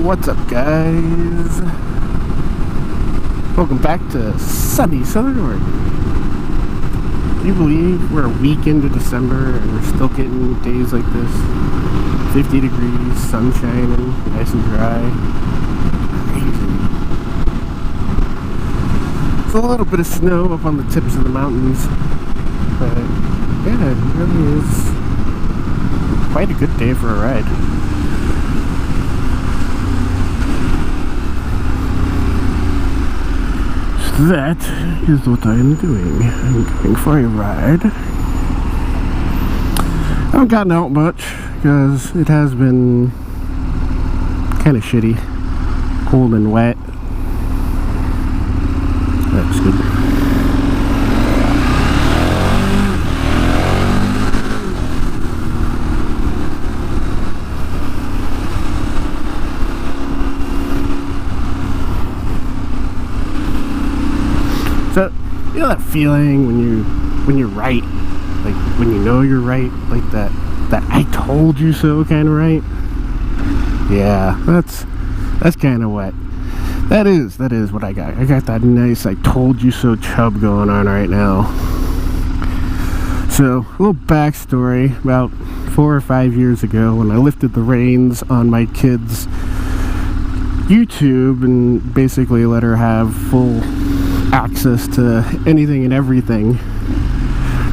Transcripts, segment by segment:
What's up, guys? Welcome back to sunny Southern Oregon. Can you believe we're a week into December and we're still getting days like this? 50 degrees, sun shining, nice and dry. Crazy. There's a little bit of snow up on the tips of the mountains, but yeah, it really is quite a good day for a ride. That is what I'm doing. I'm going for a ride. I haven't gotten out much because it has been kind of shitty, cold and wet. That's good. So, you know that feeling when you're right, like when you know you're right, like that I told you so kind of right. Yeah, that's kind of what that is what I got. I got that nice I told you so chub going on right now. So, a little backstory. About 4 or 5 years ago, when I lifted the reins on my kids' YouTube and basically let her have full access to anything and everything,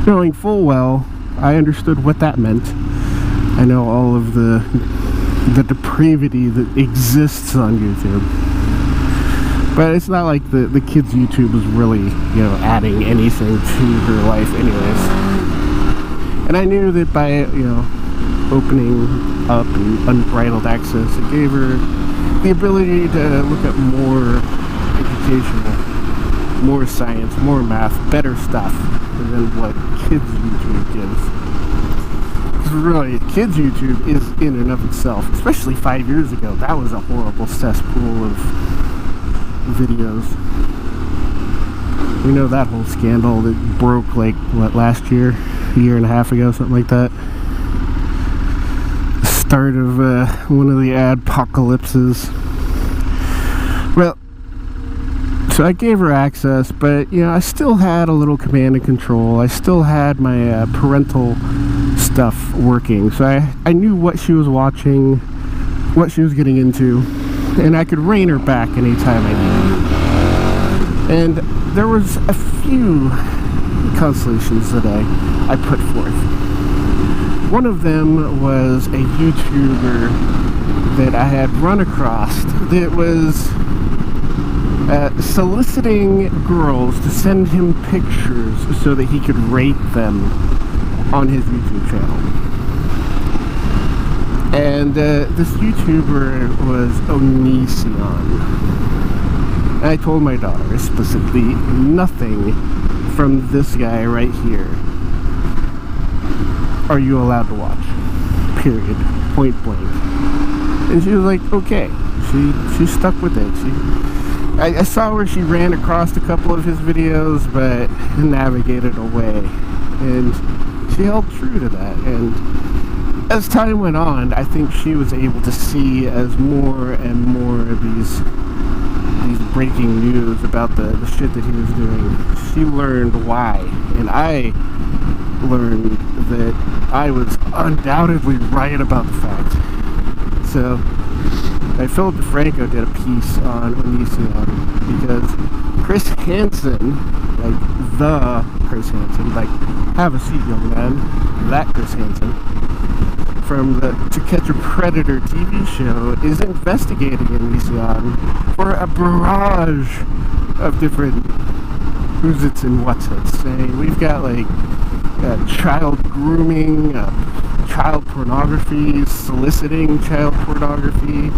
knowing full well I understood what that meant. I know all of the depravity that exists on YouTube, but it's not like the kids' YouTube was really, adding anything to her life anyways. And I knew that by opening up and unbridled access, it gave her the ability to look at more educational, more science, more math, better stuff than what kids YouTube gives. Because really, kids YouTube is in and of itself, especially 5 years ago, that was a horrible cesspool of videos. You know that whole scandal that broke last year, a year and a half ago, something like that. The start of one of the adpocalypses. Well, so I gave her access, but I still had a little command and control. I still had my parental stuff working, so I knew what she was watching, what she was getting into, and I could rein her back anytime I needed. And there was a few constellations that I put forth. One of them was a YouTuber that I had run across that was soliciting girls to send him pictures so that he could rate them on his YouTube channel. And this YouTuber was Onision. And I told my daughter explicitly, nothing from this guy right here are you allowed to watch. Period. Point blank. And she was like, okay. She stuck with it. I saw where she ran across a couple of his videos, but navigated away, and she held true to that. And as time went on, I think she was able to see as more and more of these breaking news about the shit that he was doing. She learned why, and I learned that I was undoubtedly right about the fact. So Philip DeFranco did a piece on Onision because Chris Hansen, have a seat, young man, that Chris Hansen, from the To Catch a Predator TV show, is investigating Onision for a barrage of different who's-its and what's-its. We've got child grooming, child pornography, soliciting child pornography,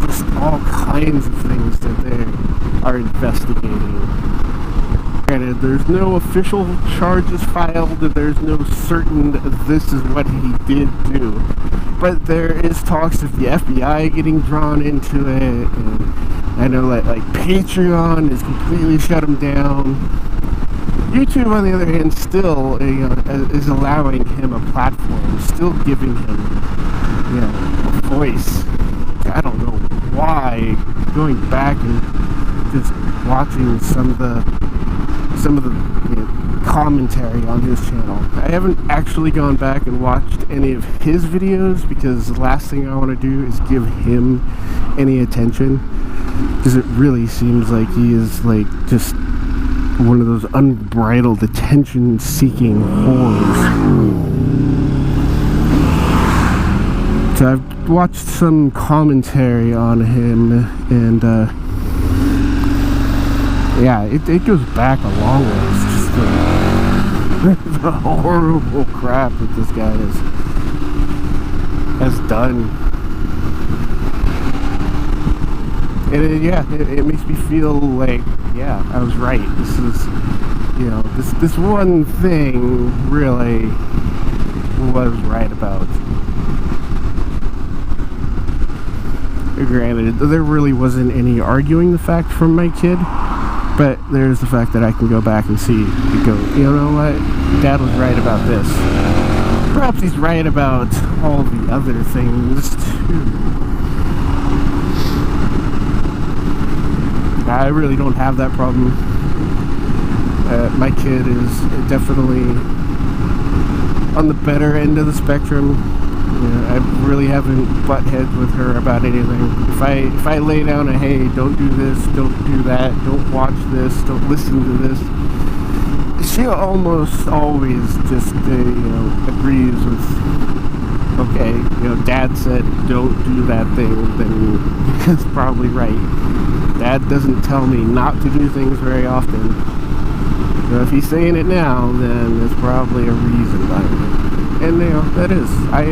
just all kinds of things that they are investigating. Granted, there's no official charges filed, there's no certain this is what he did do, but there is talks of the FBI getting drawn into it, and I know that Patreon has completely shut him down. YouTube, on the other hand, still is allowing him a platform, still giving him a voice. I don't know why, going back and just watching some of the commentary on his channel. I haven't actually gone back and watched any of his videos because the last thing I want to do is give him any attention, because it really seems like he is like just one of those unbridled attention-seeking whores. So I've watched some commentary on him, and yeah, it goes back a long way. It's just the horrible crap that this guy has done. And it makes me feel like, yeah, I was right. This is, you know, this one thing really was right about. Granted, there really wasn't any arguing the fact from my kid, but there's the fact that I can go back and see, and go, you know what, Dad was right about this. Perhaps he's right about all the other things too. I really don't have that problem. My kid is definitely on the better end of the spectrum. Yeah, I really haven't butt heads with her about anything. If I lay down a, hey, don't do this, don't do that, don't watch this, don't listen to this, she almost always just agrees with, okay, Dad said don't do that thing, then it's probably right. Dad doesn't tell me not to do things very often. So if he's saying it now, then there's probably a reason behind it. And that is. I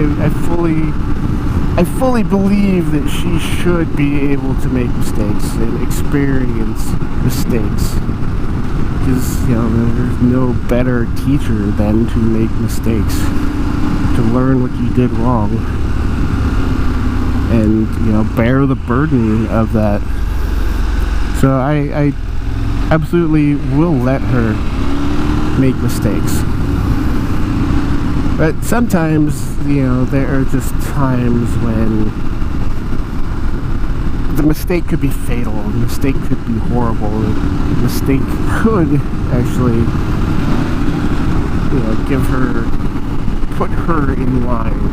fully believe that she should be able to make mistakes and experience mistakes. Because, there's no better teacher than to make mistakes. To learn what you did wrong. And, bear the burden of that. So I absolutely will let her make mistakes. But sometimes, there are just times when the mistake could be fatal, the mistake could be horrible, the mistake could actually, put her in line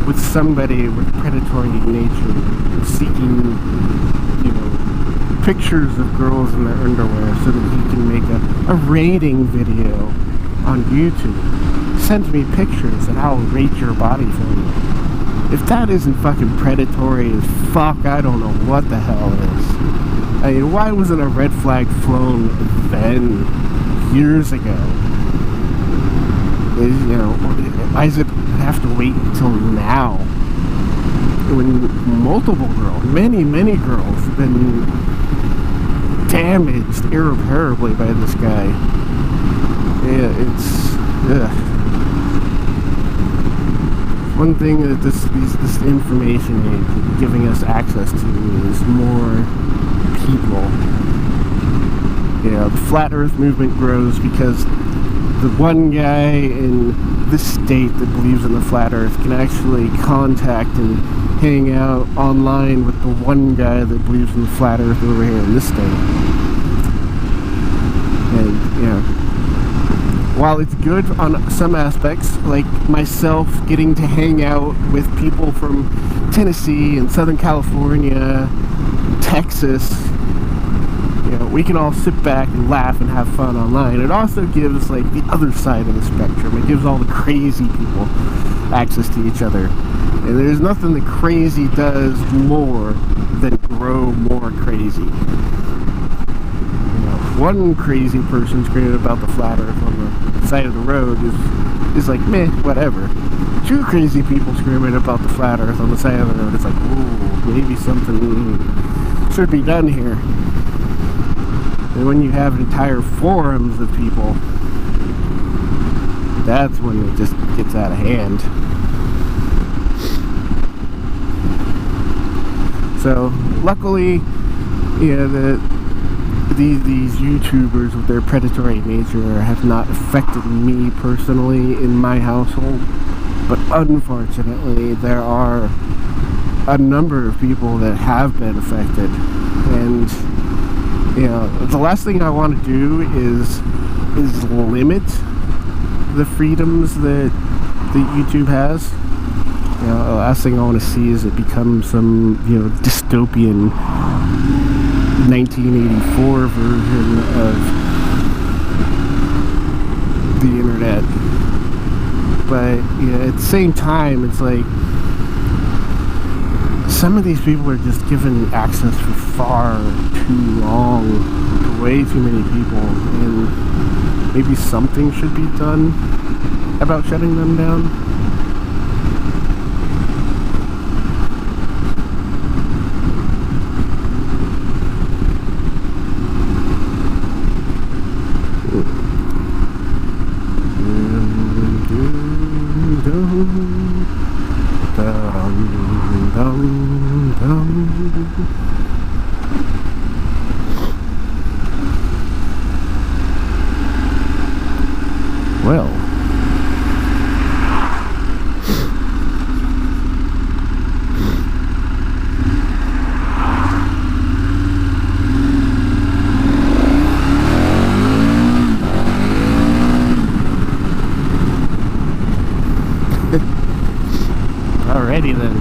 with somebody with predatory nature, seeking, pictures of girls in their underwear so that he can make a rating video on YouTube. Send me pictures and I'll rate your body for you. If that isn't fucking predatory as fuck, I don't know what the hell is. I mean, why wasn't a red flag flown then, years ago? Why does it have to wait until now? When multiple girls, many girls have been damaged irreparably by this guy. Yeah, ugh. One thing that this information age is giving us access to is more people. The flat earth movement grows because the one guy in this state that believes in the flat earth can actually contact and hang out online with the one guy that believes in the flat earth over here in this state. And, while it's good on some aspects, like myself getting to hang out with people from Tennessee and Southern California, Texas, we can all sit back and laugh and have fun online. It also gives like the other side of the spectrum. It gives all the crazy people access to each other. And there's nothing that crazy does more than grow more crazy. One crazy person screaming about the flat earth on the side of the road is like, meh, whatever. Two crazy people screaming about the flat earth on the side of the road, it's like, ooh, maybe something should be done here. And when you have entire forums of people, that's when it just gets out of hand. So, luckily, these YouTubers with their predatory nature have not affected me personally in my household, but unfortunately there are a number of people that have been affected, and you know, the last thing I want to do is limit the freedoms that YouTube has. You know, the last thing I want to see is it become some, you know, dystopian 1984 version of the internet. But you know, at the same time, it's like some of these people are just given access for far too long to way too many people, and maybe something should be done about shutting them down. Well, alrighty then.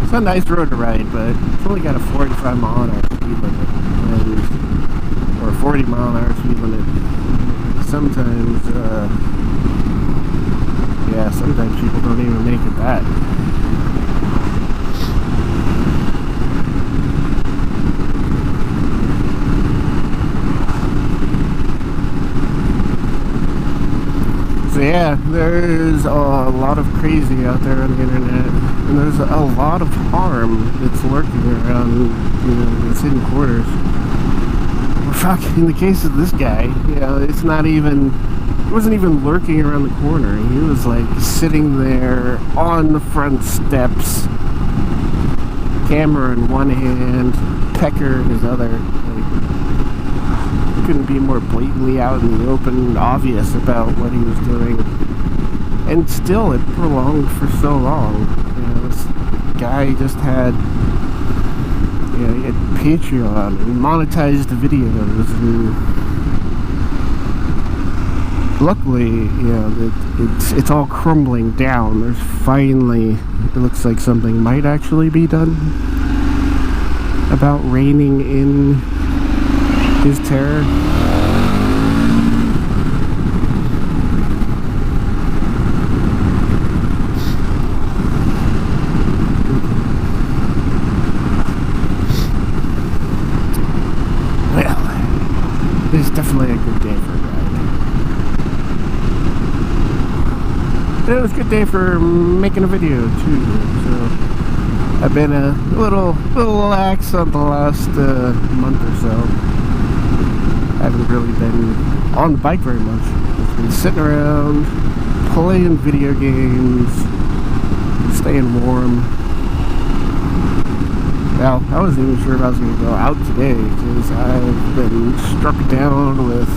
It's a nice road to ride, but it's only got a 45 mile an hour speed limit, or a 40 mile an hour speed limit. Sometimes, yeah, sometimes people don't even make it that. So yeah, there's a lot of crazy out there on the internet, and there's a lot of harm that's lurking around, you know, these hidden quarters. Well, fuck, in the case of this guy, you know, it's not even, he wasn't even lurking around the corner. He was like sitting there on the front steps, camera in one hand, pecker in his other. Like, couldn't be more blatantly out in the open, obvious about what he was doing, and still it prolonged for so long. You know, this guy just had, you know, he had Patreon and monetized videos, and luckily, you know, it's all crumbling down. There's finally, it looks like something might actually be done about reining in his terror. Well, it's definitely a good day for a ride. And it was a good day for making a video too. So I've been a little lax on the last month or so. I haven't really been on the bike very much. Just been sitting around, playing video games, staying warm. Well, I wasn't even sure if I was going to go out today, because I've been struck down with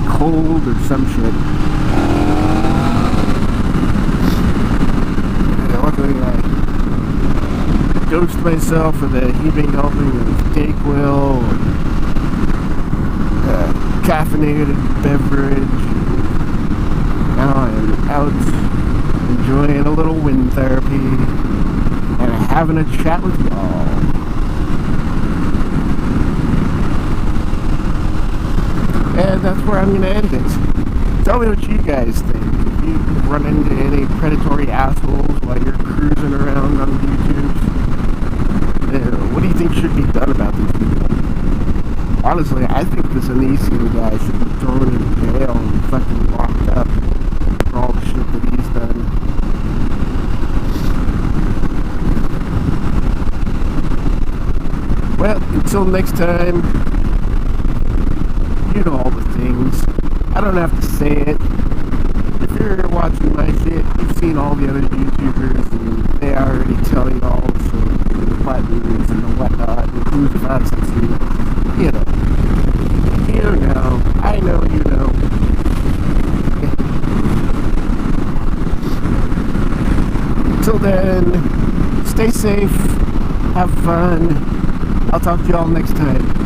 cold or some shit. And luckily I dosed myself with a heaping helping of Dayquil, caffeinated beverage. Now I am out enjoying a little wind therapy and having a chat with y'all. And that's where I'm going to end it. Tell me what you guys think. If you run into any predatory assholes while you're cruising around on YouTube, what do you think should be done about these people? Honestly, I think this Onision guy should be thrown in jail and fucking locked up for all the shit that he's done. Well, until next time, you know all the things. I don't have to say it. If you're watching my shit, you've seen all the other YouTubers, and they already tell you all the buttons and the whatnot, and who's about to see. You know. You know. I know you know. then, stay safe, have fun. I'll talk to you all next time.